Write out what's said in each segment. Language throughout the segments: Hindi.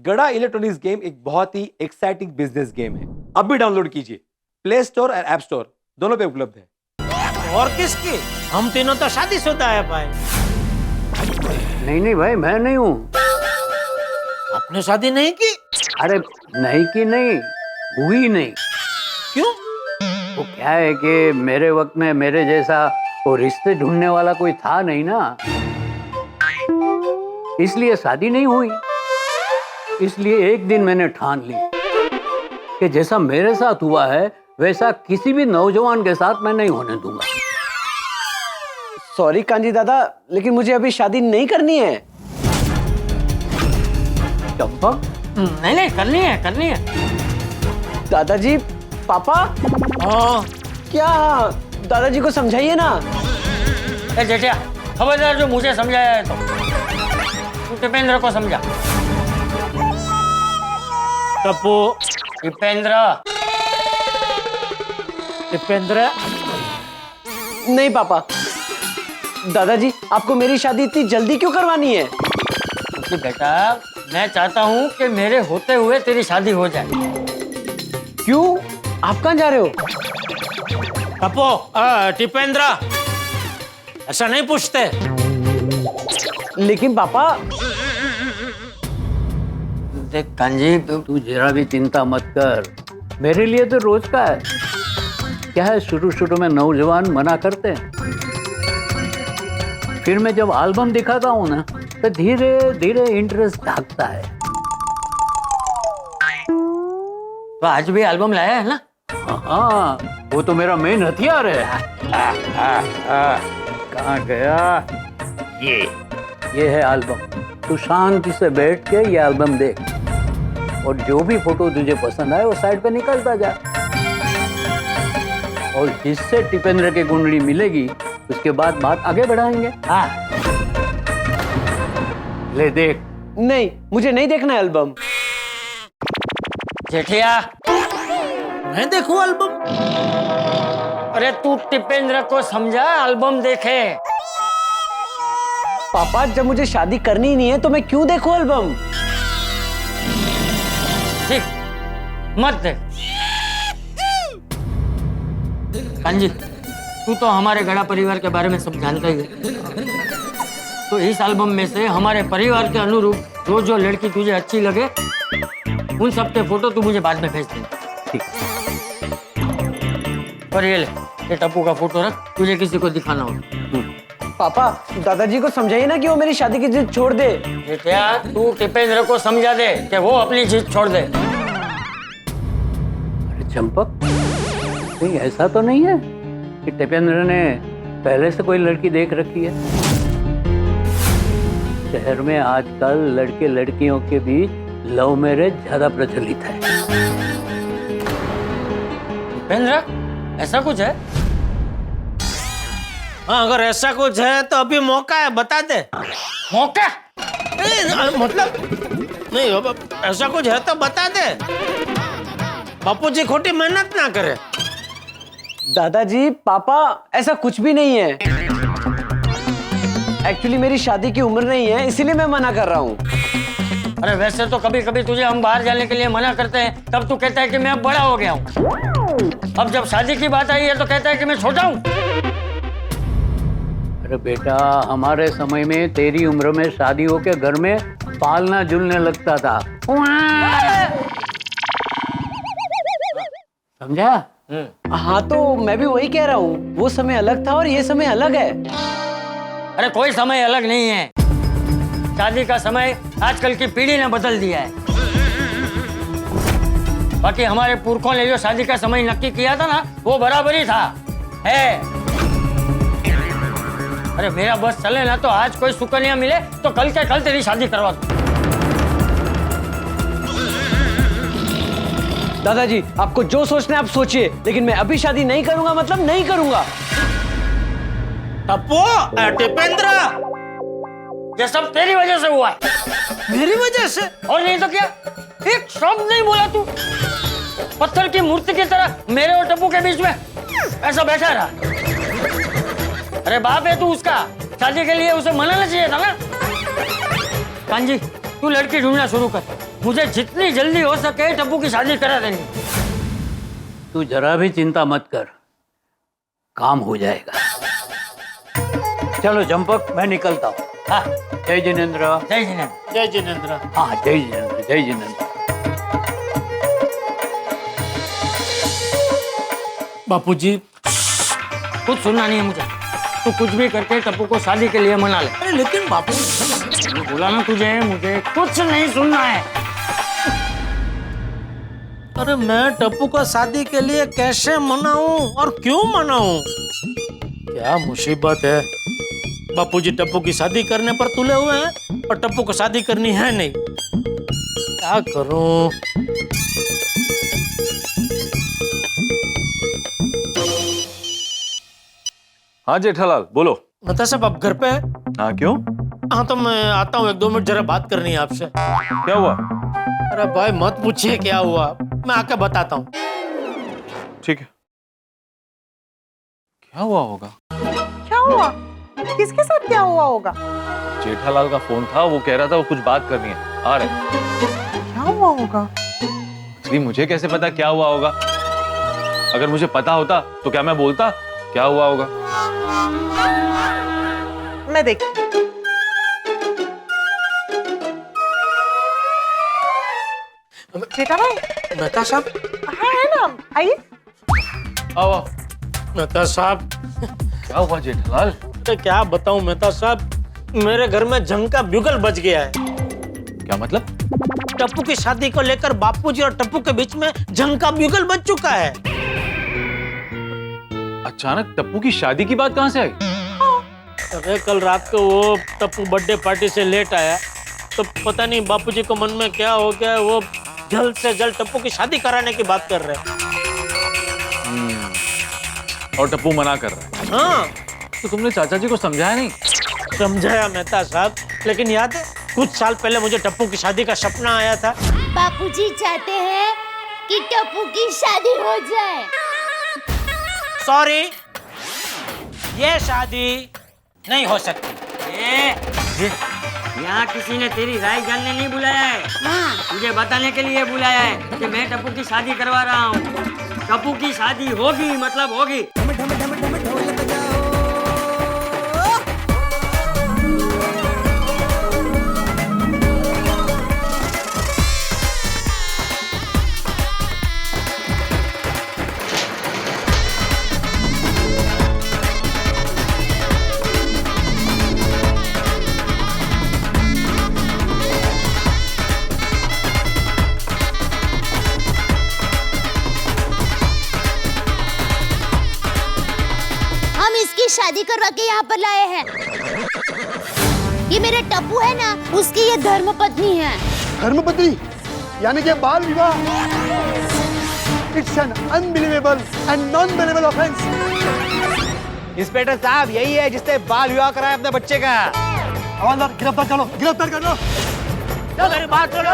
गड़ा इलेक्ट्रॉनिक्स गेम एक बहुत ही एक्साइटिंग बिजनेस गेम है। अब भी डाउनलोड कीजिए, प्ले स्टोर और ऐप स्टोर दोनों पे उपलब्ध है। और किसकी? हम तीनों तो शादीशुदा है भाई। नहीं भाई, मैं नहीं हूँ। आपने शादी नहीं की? अरे नहीं की नहीं, हुई नहीं। क्यों? वो क्या है कि मेरे वक्त में मेरे जैसा वो रिश्ते ढूंढने वाला कोई था नहीं ना, इसलिए शादी नहीं हुई। इसलिए एक दिन मैंने ठान ली कि जैसा मेरे साथ हुआ है वैसा किसी भी नौजवान के साथ मैं नहीं होने दूंगा। सॉरी कांजी दादा, लेकिन मुझे अभी शादी नहीं करनी है। चंपक, नहीं करनी है। दादाजी, पापा, हाँ। क्या? दादाजी को समझाइए ना। ए जेठिया, खबरदार जो मुझे समझाया है तो तू टिपेंद्र को समझा। टप्पू, टिपेंद्र। नहीं पापा, दादाजी आपको मेरी शादी इतनी जल्दी क्यों करवानी है? क्योंकि बेटा मैं चाहता हूँ कि मेरे होते हुए तेरी शादी हो जाए। क्यों? आप कहाँ जा रहे हो? टप्पू, टिपेंद्र, ऐसा नहीं पूछते। लेकिन पापा। देख कांजी, तू जरा भी चिंता मत कर, मेरे लिए तो रोज का है। क्या है, शुरू में नौजवान मना करते हैं, फिर मैं जब एल्बम दिखाता हूँ ना तो धीरे धीरे इंटरेस्ट जागता है। तो आज भी एल्बम लाया है ना? हाँ, वो तो मेरा मेन हथियार है। कहाँ गया? ये है एल्बम। तू शांति से बैठ के ये एल्बम देख और जो भी फोटो तुझे पसंद आए वो साइड पे निकालता जा, और जिससे टिपेंद्र की कुंडली मिलेगी उसके बाद बात आगे बढ़ाएंगे। हाँ। ले देख। नहीं, मुझे नहीं देखना एल्बम। जेठिया, मैं देखूं एल्बम? अरे तू टिपेंद्र को समझा, एल्बम देखे। पापा, जब मुझे शादी करनी ही नहीं है तो मैं क्यों देखूं एल्बम? ठीक, मत देख। कांजी, तू तो हमारे गड़ा परिवार के बारे में सब जानता ही है। तो इस एल्बम में से हमारे परिवार के अनुरूप जो लड़की तुझे अच्छी लगे उन सब के फोटो तू मुझे बाद में भेज दे। ठीक। और ये ले, ये टप्पू का फोटो रख, तुझे किसी को दिखाना हो। पापा, दादाजी को समझाइए ना कि वो मेरी शादी की जिद छोड़ दे। बेटा, तू टिपेंद्र को समझा दे कि वो अपनी जिद छोड़ दे। अरे चंपक, कहीं ऐसा तो नहीं है कि टिपेंद्र ने पहले से कोई लड़की देख रखी है? शहर में आजकल लड़के लड़कियों के बीच लव मैरिज ज्यादा प्रचलित है। टिपेंद्र, ऐसा कुछ है? हाँ, अगर ऐसा कुछ है तो अभी मौका है, बता दे। मौका? नहीं, मतलब नहीं, अब ऐसा कुछ है तो बता दे। बापूजी खोटी मेहनत ना करे। दादाजी, पापा, ऐसा कुछ भी नहीं है। एक्चुअली मेरी शादी की उम्र नहीं है, इसीलिए मैं मना कर रहा हूँ। अरे वैसे तो कभी कभी तुझे हम बाहर जाने के लिए मना करते हैं, तब तू कहता है कि मैं अब बड़ा हो गया हूँ। अब जब शादी की बात आई है तो कहता है कि मैं छोटा हूँ। अरे बेटा, हमारे समय में तेरी उम्र में शादी होके घर में पालना झूलने लगता था। समझा? हाँ, तो मैं भी वही कह रहा हूँ, वो समय अलग था और ये समय अलग है। अरे कोई समय अलग नहीं है, शादी का समय आजकल की पीढ़ी ने बदल दिया है। बाकी हमारे पुरखों ने जो शादी का समय नक्की किया था ना, वो बराबर ही था है। अरे मेरा बस चले ना तो आज कोई सुकन्या मिले तो कल के कल तेरी शादी करवा दूं। दादाजी, आपको जो सोचना है आप सोचिए, लेकिन मैं अभी शादी नहीं करूंगा, मतलब नहीं करूंगा। टप्पू, टिपेंद्र, ये सब तेरी वजह से हुआ है। मेरी वजह से? और नहीं तो क्या, एक शब्द नहीं बोला तू। पत्थर की मूर्ति की तरह मेरे और टप्पू के बीच में ऐसा बैठा रहा। अरे बाप है तू उसका, शादी के लिए उसे मनाना चाहिए था ना। कांजी, तू लड़की ढूंढना शुरू कर। मुझे जितनी जल्दी हो सके टप्पू की शादी करा देनी। तू जरा भी चिंता मत कर, काम हो जाएगा। चलो चंपक, मैं निकलता हूँ। हाँ, जय जिनेंद्र। जय जिनेंद्र। जय जिनेंद्र। हाँ, जय जिनेंद्र, जय जिनेंद्र। बापूजी, कुछ सुनना नहीं है मुझे। तू कुछ भी करके टप्पू को शादी के लिए मना ले। अरे लेकिन बापूजी, मैंने बोला ना तुझे, मुझे कुछ नहीं सुनना है। अरे मैं टप्पू को शादी के लिए कैसे मनाऊं और क्यों मनाऊं? क्या मुसीबत है। बापूजी टप्पू की शादी करने पर तुले हुए हैं और टप्पू को शादी करनी है नहीं। क्या करूं? हाँ जेठालाल बोलो। मतलब साहब आप घर पे हैं? हाँ क्यों? हाँ तो मैं आता हूँ, 1-2 मिनट जरा बात करनी है आपसे। क्या हुआ? अरे भाई मत पूछिए क्या हुआ, मैं आके बताता हूँ। ठीक है। क्या हुआ होगा? क्या हुआ? किसके साथ क्या हुआ होगा? जेठालाल का फोन था, वो कह रहा था वो कुछ बात करनी है, आ रहे। क्या हुआ होगा? इसलिए मुझे कैसे पता क्या हुआ होगा? अगर मुझे पता होता तो क्या मैं बोलता क्या हुआ होगा? मैं देखती। जेठा भाई। मेहता साहब। हाँ है ना, आइए। आओ आओ। मेहता साहब। क्या हुआ जेठालाल? तो क्या बताऊं मेहता साहब, मेरे घर में जंग का ब्यूगल बज गया है। क्या मतलब? टप्पू की शादी को लेकर बापूजी और टप्पू के बीच में जंग का ब्यूगल बज चुका है। अचानक टप्पू की शादी की बात कहाँ से आई? अरे कल रात को वो टप्पू बर्थडे पार्टी से लेट आया तो पता नहीं बापूजी को मन में क्या हो गया, वो जल्द से जल्द टप्पू की शादी कराने की बात कर रहे हैं। और टप्पू मना कर रहा है। हाँ तो तुमने चाचा जी को समझाया नहीं? समझाया मेहता साहब, लेकिन याद है कुछ साल पहले मुझे टप्पू की शादी का सपना आया था। बापूजी चाहते हैं कि टप्पू की शादी हो जाए। सॉरी, ये शादी नहीं हो सकती। यहाँ किसी ने तेरी राय जानने नहीं बुलाया है, तुझे बताने के लिए बुलाया है कि मैं टप्पू की शादी करवा रहा हूँ। टप्पू की शादी होगी मतलब होगी। शादी करवा के यहाँ पर लाए हैं। ये मेरा टप्पू है ना, उसकी ये धर्मपत्नी है। धर्मपत्नी यानी कि बाल विवाह। It's an unbelievable and non believable offence. Inspector साहब, यही है जिसने बाल विवाह कराया अपने बच्चे का। हवलदार गिरफ्तार करो, गिरफ्तार कर लो। मेरी बात सुनो।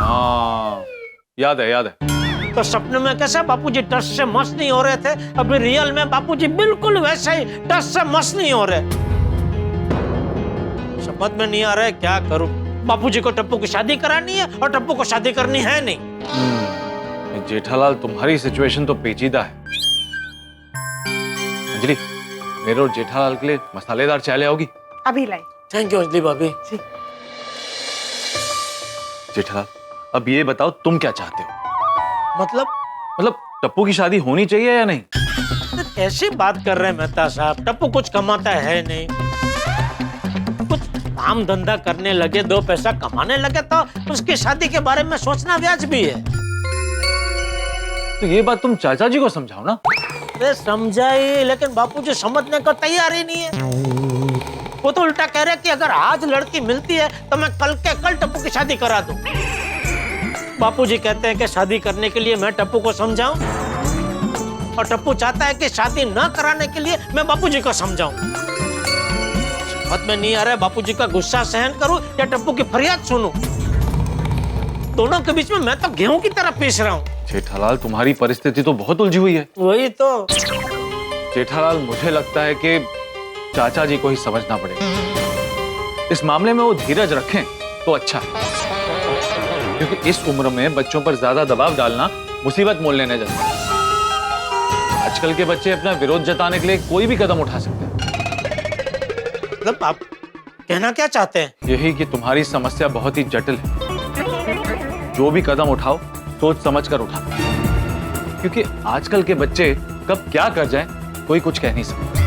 हाँ याद है, याद है। तो सपने में कैसे बापूजी टस से मस नहीं हो रहे थे, अभी रियल में बापूजी बिल्कुल वैसे ही टस से मस नहीं हो रहे। समझ में नहीं आ रहा है क्या करूं। बापूजी को टप्पू की शादी करानी है और टप्पू को शादी करनी है नहीं। जेठालाल तुम्हारी सिचुएशन तो पेचीदा है। अंजलि, मेरे और जेठालाल के लिए मसालेदार चाय ले आओगी? अभी लाई। थैंक यू अंजलि भाभी। जी। जेठालाल, अब ये बताओ तुम क्या चाहते हो? मतलब टप्पू की शादी होनी चाहिए या नहीं? कैसी बात कर रहे हैं मेहता साहब, टप्पू कुछ कमाता है नहीं। कुछ काम धंधा करने लगे, 2 पैसा कमाने लगे तो उसकी शादी के बारे में सोचना वाजिब है। तो ये बात तुम चाचा जी को समझाओ ना। अरे समझाई, लेकिन बापूजी समझने को तैयार ही नहीं है। वो तो उल्टा कह रहे कि अगर आज लड़की मिलती है तो मैं कल के कल टप्पू की शादी करा दूं। बापूजी कहते हैं कि शादी करने के लिए मैं टप्पू को समझाऊं और टप्पू चाहता है कि शादी न कराने के लिए मैं बापूजी को समझाऊं। समझ में नहीं आ रहा है बापूजी का गुस्सा सहन करूं या टप्पू की फरियाद सुनूं। दोनों के बीच में मैं तो गेहूं की तरह पीस रहा हूं। जेठालाल, तुम्हारी परिस्थिति तो बहुत उलझी हुई है। वही तो। जेठालाल, मुझे लगता है कि चाचा जी को ही समझना पड़ेगा। इस मामले में वो धीरज रखें तो अच्छा है। क्योंकि इस उम्र में बच्चों पर ज्यादा दबाव डालना मुसीबत मोल लेने जैसा है। आजकल के बच्चे अपना विरोध जताने के लिए कोई भी कदम उठा सकते हैं। मतलब आप कहना क्या चाहते हैं? यही कि तुम्हारी समस्या बहुत ही जटिल है। जो भी कदम उठाओ सोच समझ कर उठाओ, क्योंकि आजकल के बच्चे कब क्या कर जाएं कोई कुछ कह नहीं सकता।